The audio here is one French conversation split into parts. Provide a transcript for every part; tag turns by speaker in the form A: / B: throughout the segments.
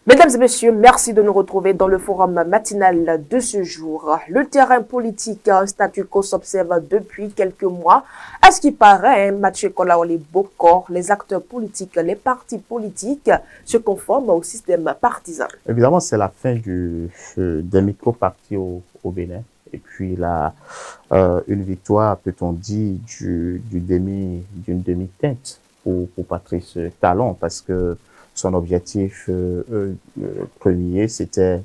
A: Mesdames et messieurs, merci de nous retrouver dans le forum matinal de ce jour. Le terrain politique, un statu quo s'observe depuis quelques mois. À ce qui paraît, Mathieu Kolaole Bokor, les acteurs politiques, les partis politiques se conforment au système partisan.
B: Évidemment, c'est la fin des micro-partis au Bénin. Et puis une victoire, peut-on dire, d'une demi-teinte pour Patrice Talon, parce que son objectif premier, c'était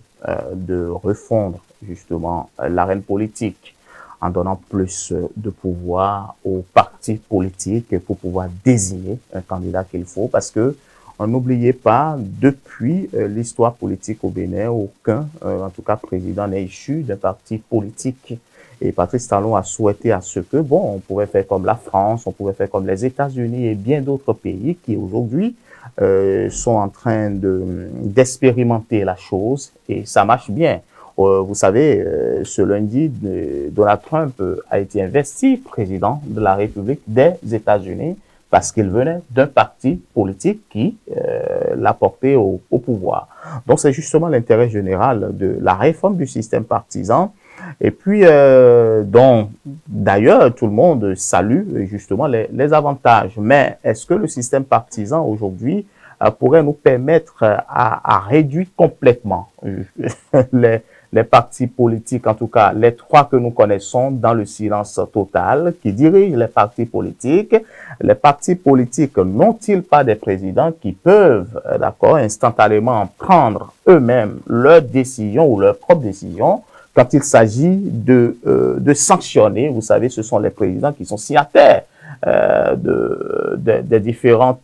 B: de refondre justement l'arène politique en donnant plus de pouvoir aux partis politiques pour pouvoir désigner un candidat qu'il faut. Parce que on n'oubliez pas, depuis l'histoire politique au Bénin, aucun, en tout cas président, n'est issu d'un parti politique. Et Patrice Talon a souhaité à ce que, bon, on pouvait faire comme la France, on pouvait faire comme les États-Unis et bien d'autres pays qui aujourd'hui sont en train d'expérimenter la chose, et ça marche bien. Vous savez, ce lundi, Donald Trump a été investi président de la République des États-Unis parce qu'il venait d'un parti politique qui l'a porté au pouvoir. Donc c'est justement l'intérêt général de la réforme du système partisan. Et puis, donc, d'ailleurs, tout le monde salue justement les avantages. Mais est-ce que le système partisan aujourd'hui pourrait nous permettre à réduire complètement les partis politiques, en tout cas les trois que nous connaissons, dans le silence total, qui dirigent les partis politiques? Les partis politiques n'ont-ils pas des présidents qui peuvent, d'accord, instantanément prendre eux-mêmes leurs décisions ou leurs propres décisions? Quand il s'agit de sanctionner, vous savez, ce sont les présidents qui sont signataires des différents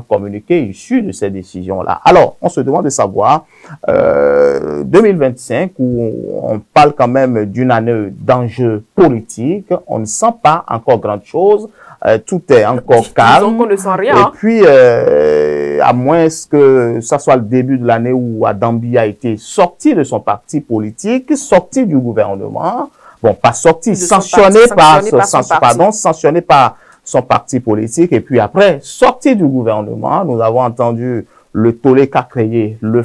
B: communiqués issus de ces décisions-là. Alors, on se demande de savoir, 2025, où on parle quand même d'une année d'enjeux politiques, on ne sent pas encore grand chose. Tout est encore calme.
A: On ne sent rien.
B: Et puis, à moins que ça soit le début de l'année où Adambi a été sorti de son parti politique, sorti du gouvernement, bon, pas sorti, sanctionné par son parti politique, et puis après, sorti du gouvernement, nous avons entendu le tollé qu'a créé le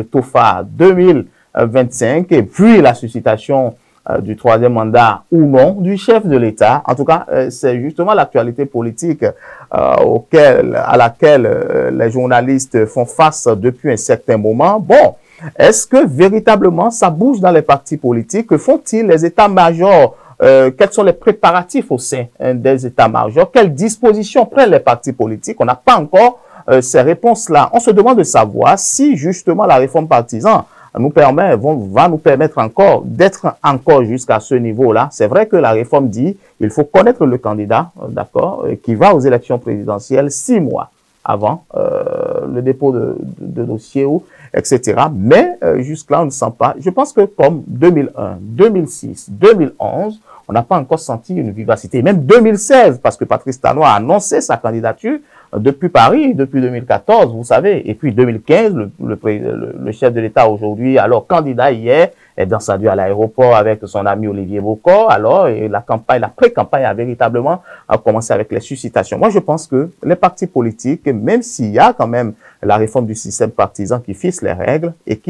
B: TOFA 2025, et puis la suscitation du troisième mandat ou non du chef de l'État. En tout cas, c'est justement l'actualité politique à laquelle les journalistes font face depuis un certain moment. Bon, est-ce que véritablement ça bouge dans les partis politiques? Que font-ils les états-majors? Quels sont les préparatifs au sein des états-majors? Quelles dispositions prennent les partis politiques? On n'a pas encore ces réponses-là. On se demande de savoir si justement la réforme partisane va nous permettre encore d'être encore jusqu'à ce niveau-là. C'est vrai que la réforme dit il faut connaître le candidat, d'accord, qui va aux élections présidentielles 6 mois avant le dépôt de dossier, etc. Mais jusque-là, on ne sent pas. Je pense que comme 2001, 2006, 2011, on n'a pas encore senti une vivacité. Même 2016, parce que Patrice Talon a annoncé sa candidature depuis Paris, depuis 2014, vous savez. Et puis 2015, le chef de l'État aujourd'hui, alors candidat hier, est descendu à l'aéroport avec son ami Olivier Bokor. Alors, et la pré-campagne a véritablement commencé avec les suscitations. Moi, je pense que les partis politiques, même s'il y a quand même la réforme du système partisan qui fixe les règles et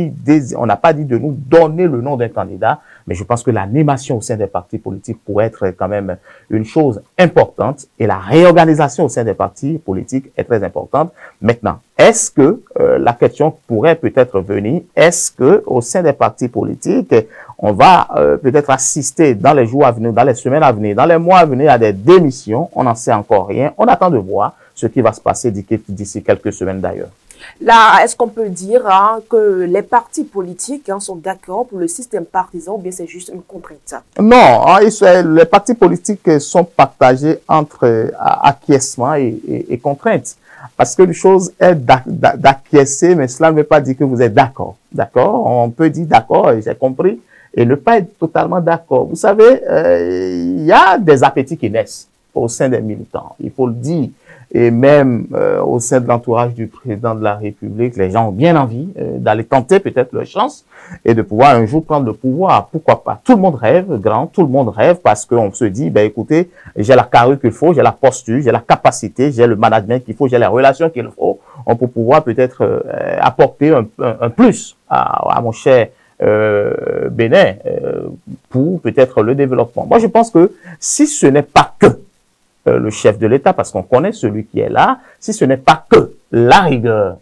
B: on n'a pas dit de nous donner le nom d'un candidat, mais je pense que l'animation au sein des partis politiques pourrait être quand même une chose importante, et la réorganisation au sein des partis politiques est très importante. Maintenant, est-ce que la question pourrait peut-être venir, est-ce que au sein des partis politiques, on va peut-être assister dans les jours à venir, dans les semaines à venir, dans les mois à venir à des démissions? On n'en sait encore rien. On attend de voir ce qui va se passer d'ici quelques semaines d'ailleurs.
A: Là, est-ce qu'on peut dire que les partis politiques sont d'accord pour le système partisan, ou bien c'est juste une contrainte?
B: Non, les partis politiques sont partagés entre acquiescement et contrainte. Parce que une chose est d'acquiescer, mais cela ne veut pas dire que vous êtes d'accord. D'accord? On peut dire d'accord, j'ai compris, et ne pas être totalement d'accord. Vous savez, il y a des appétits qui naissent au sein des militants, il faut le dire. Et même au sein de l'entourage du président de la République, les gens ont bien envie d'aller tenter peut-être leur chance et de pouvoir un jour prendre le pouvoir. Pourquoi pas? Tout le monde rêve grand, tout le monde rêve, parce qu'on se dit, ben écoutez, j'ai la carrure qu'il faut, j'ai la posture, j'ai la capacité, j'ai le management qu'il faut, j'ai les relations qu'il faut pour pouvoir peut-être apporter un plus à mon cher Bénin pour peut-être le développement. Moi, je pense que si ce n'est pas que le chef de l'État, parce qu'on connaît celui qui est là, si ce n'est pas que la rigueur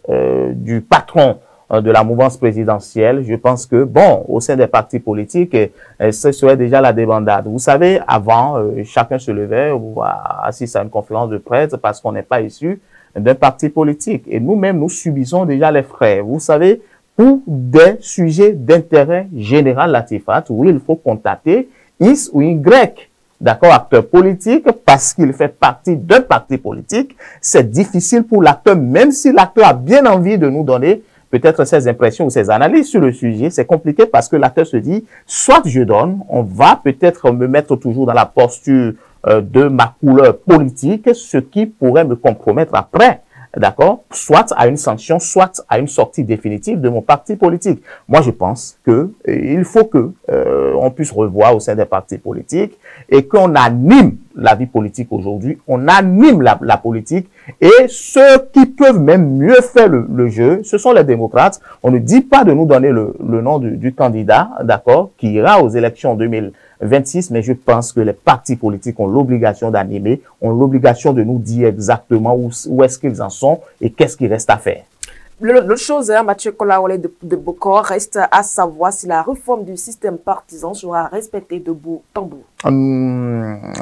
B: du patron de la mouvance présidentielle, je pense que, bon, au sein des partis politiques, ce serait déjà la débandade. Vous savez, avant, chacun se levait ou assiste à une conférence de presse parce qu'on n'est pas issu d'un parti politique. Et nous-mêmes, nous subissons déjà les frais. Vous savez, pour des sujets d'intérêt général, Latifat, oui, il faut contacter X ou Y, d'accord, acteur politique, parce qu'il fait partie d'un parti politique. C'est difficile pour l'acteur, même si l'acteur a bien envie de nous donner peut-être ses impressions ou ses analyses sur le sujet. C'est compliqué parce que l'acteur se dit, soit je donne, on va peut-être me mettre toujours dans la posture de ma couleur politique, ce qui pourrait me compromettre après, d'accord, soit à une sanction, soit à une sortie définitive de mon parti politique. Moi, je pense que il faut que on puisse revoir au sein des partis politiques et qu'on anime la vie politique aujourd'hui, on anime la politique, et ceux qui peuvent même mieux faire le jeu, ce sont les démocrates. On ne dit pas de nous donner le nom du candidat, d'accord, qui ira aux élections 2026, mais je pense que les partis politiques ont l'obligation d'animer, ont l'obligation de nous dire exactement où est-ce qu'ils en sont et qu'est-ce qu'il reste à faire.
A: L'autre chose, Mathieu Kolaole de Bokor, reste à savoir si la réforme du système partisan sera respectée de bout en bout.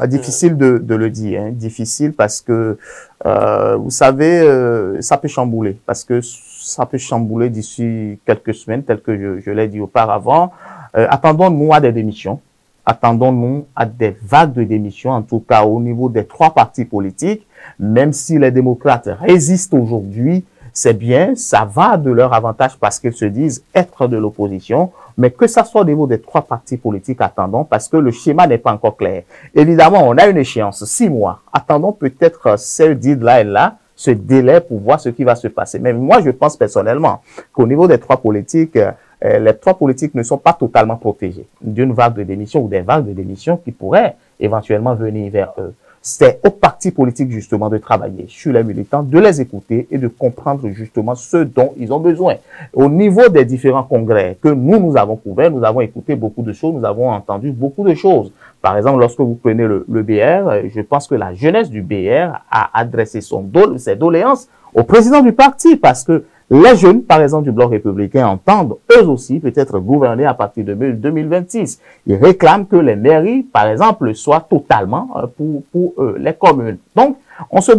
B: Difficile de le dire, hein. Difficile parce que, vous savez, ça peut chambouler, parce que ça peut chambouler d'ici quelques semaines, tel que je l'ai dit auparavant. Attendons-nous à des démissions. Attendons-nous à des vagues de démissions, en tout cas au niveau des trois partis politiques, même si les démocrates résistent aujourd'hui. C'est bien, ça va de leur avantage parce qu'ils se disent être de l'opposition, mais que ça soit au niveau des trois partis politiques, attendons, parce que le schéma n'est pas encore clair. Évidemment, on a une échéance, 6 mois. Attendons peut-être ce deal-là et là, ce délai pour voir ce qui va se passer. Mais moi, je pense personnellement qu'au niveau des trois politiques, les trois politiques ne sont pas totalement protégés d'une vague de démission ou des vagues de démission qui pourraient éventuellement venir vers eux. C'est aux partis politiques justement de travailler sur les militants, de les écouter et de comprendre justement ce dont ils ont besoin. Au niveau des différents congrès que nous avons couverts, nous avons écouté beaucoup de choses, nous avons entendu beaucoup de choses. Par exemple, lorsque vous prenez le BR, je pense que la jeunesse du BR a adressé ses doléances au président du parti parce que les jeunes, par exemple, du Bloc républicain entendent eux aussi peut-être gouverner à partir de 2026. Ils réclament que les mairies, par exemple, soient totalement pour les communes. Donc, on se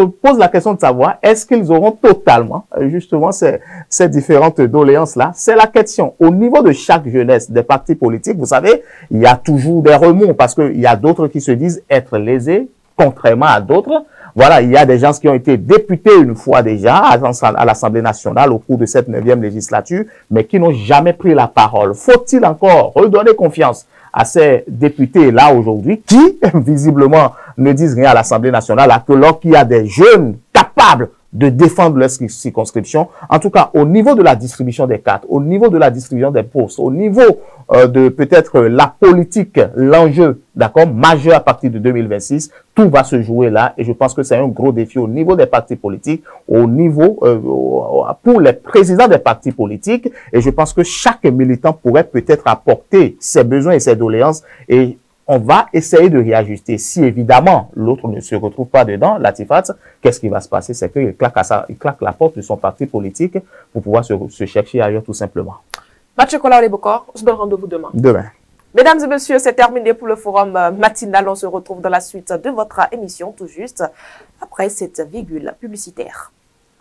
B: pose la question de savoir, est-ce qu'ils auront totalement, justement, ces différentes doléances-là? C'est la question. Au niveau de chaque jeunesse des partis politiques, vous savez, il y a toujours des remous parce qu'il y a d'autres qui se disent être lésés, contrairement à d'autres. Voilà, il y a des gens qui ont été députés une fois déjà à l'Assemblée nationale au cours de cette 9e législature, mais qui n'ont jamais pris la parole. Faut-il encore redonner confiance à ces députés-là aujourd'hui qui, visiblement, ne disent rien à l'Assemblée nationale, alors qu'il y a des jeunes capables de défendre leur circonscription. En tout cas, au niveau de la distribution des cartes, au niveau de la distribution des postes, au niveau de peut-être la politique, l'enjeu, d'accord, majeur à partir de 2026, tout va se jouer là et je pense que c'est un gros défi au niveau des partis politiques, au niveau pour les présidents des partis politiques et je pense que chaque militant pourrait peut-être apporter ses besoins et ses doléances et on va essayer de réajuster. Si évidemment l'autre ne se retrouve pas dedans, Latifat, qu'est-ce qui va se passer? C'est qu'il claque la porte de son parti politique pour pouvoir se chercher ailleurs tout simplement.
A: Mathieu Kolaole Bokor, on se donne rendez-vous demain.
B: Demain.
A: Mesdames et messieurs, c'est terminé pour le forum matinal. On se retrouve dans la suite de votre émission tout juste après cette virgule publicitaire.